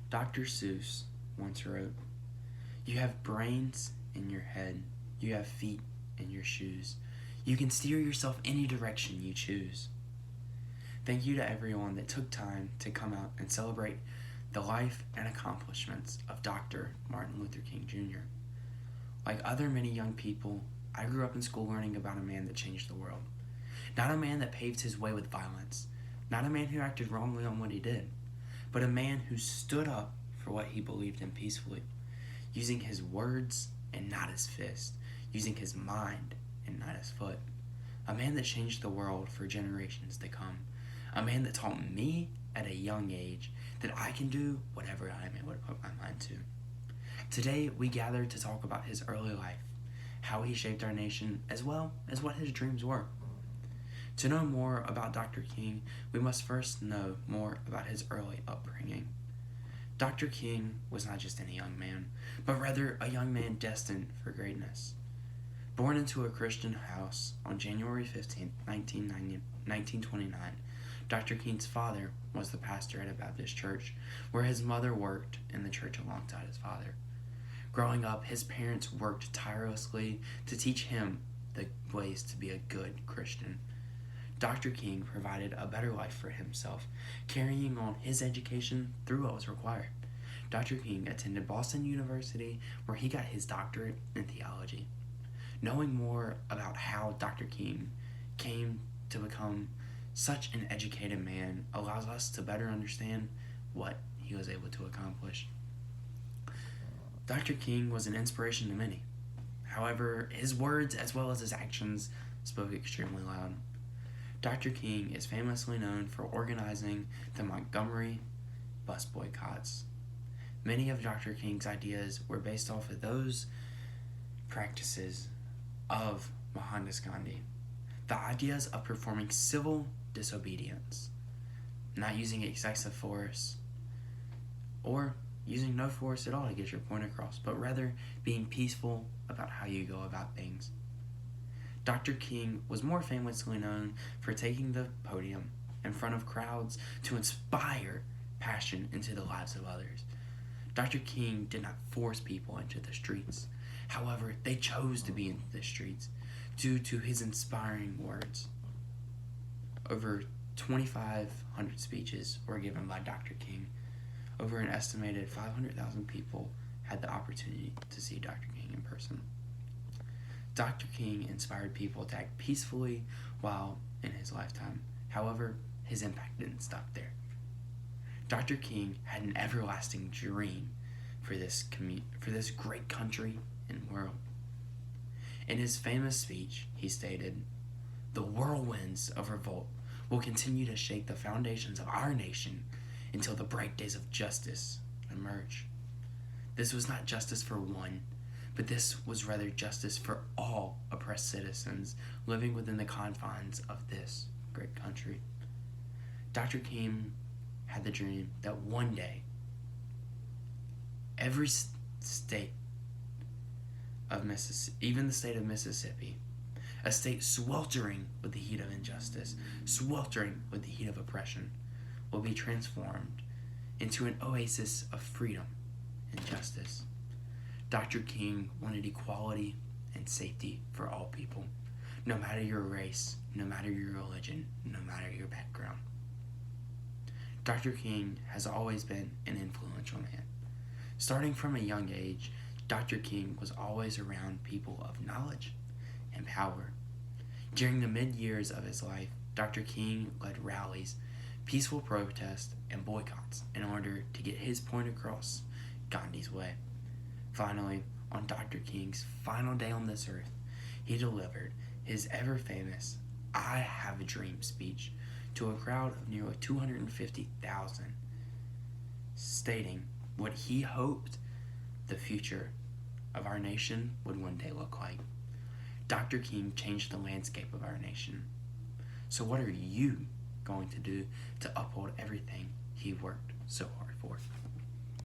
Dr. Seuss once wrote, "You have brains in your head, you have feet in your shoes. You can steer yourself any direction you choose." Thank you to everyone that took time to come out and celebrate the life and accomplishments of Dr. Martin Luther King Jr. Like other many young people, I grew up in school learning about a man that changed the world. Not a man that paved his way with violence, not a man who acted wrongly on what he did, but a man who stood up for what he believed in peacefully, using his words and not his fist, using his mind and not his foot. A man that changed the world for generations to come. A man that taught me at a young age that I can do whatever I am able to put my mind to. Today, we gather to talk about his early life, how he shaped our nation, as well as what his dreams were. To know more about Dr. King, we must first know more about his early upbringing. Dr. King was not just any young man, but rather a young man destined for greatness. Born into a Christian house on January 15, 1929, Dr. King's father was the pastor at a Baptist church, where his mother worked in the church alongside his father. Growing up, his parents worked tirelessly to teach him the ways to be a good Christian. Dr. King provided a better life for himself, carrying on his education through what was required. Dr. King attended Boston University, where he got his doctorate in theology. Knowing more about how Dr. King came to become such an educated man allows us to better understand what he was able to accomplish. Dr. King was an inspiration to many. However, his words as well as his actions spoke extremely loud. Dr. King is famously known for organizing the Montgomery bus boycotts. Many of Dr. King's ideas were based off of those practices of Mohandas Gandhi. The ideas of performing civil disobedience, not using excessive force, or using no force at all to get your point across, but rather being peaceful about how you go about things. Dr. King was more famously known for taking the podium in front of crowds to inspire passion into the lives of others. Dr. King did not force people into the streets. However, they chose to be in the streets due to his inspiring words. Over 2,500 speeches were given by Dr. King. Over an estimated 500,000 people had the opportunity to see Dr. King in person. Dr. King inspired people to act peacefully while in his lifetime. However, his impact didn't stop there. Dr. King had an everlasting dream for this great country and world. In his famous speech, he stated, "The whirlwinds of revolt will continue to shake the foundations of our nation until the bright days of justice emerge." This was not justice for one, but this was rather justice for all oppressed citizens living within the confines of this great country. Dr. King had the dream that one day, every state of Mississippi, even the state of Mississippi, a state sweltering with the heat of injustice, sweltering with the heat of oppression, will be transformed into an oasis of freedom and justice. Dr. King wanted equality and safety for all people, no matter your race, no matter your religion, no matter your background. Dr. King has always been an influential man. Starting from a young age, Dr. King was always around people of knowledge and power. During the mid-years of his life, Dr. King led rallies, peaceful protests, and boycotts in order to get his point across Gandhi's way. Finally, on Dr. King's final day on this earth, he delivered his ever-famous "I Have a Dream" speech to a crowd of nearly 250,000, stating what he hoped the future of our nation would one day look like. Dr. King changed the landscape of our nation. So what are you going to do to uphold everything he worked so hard for?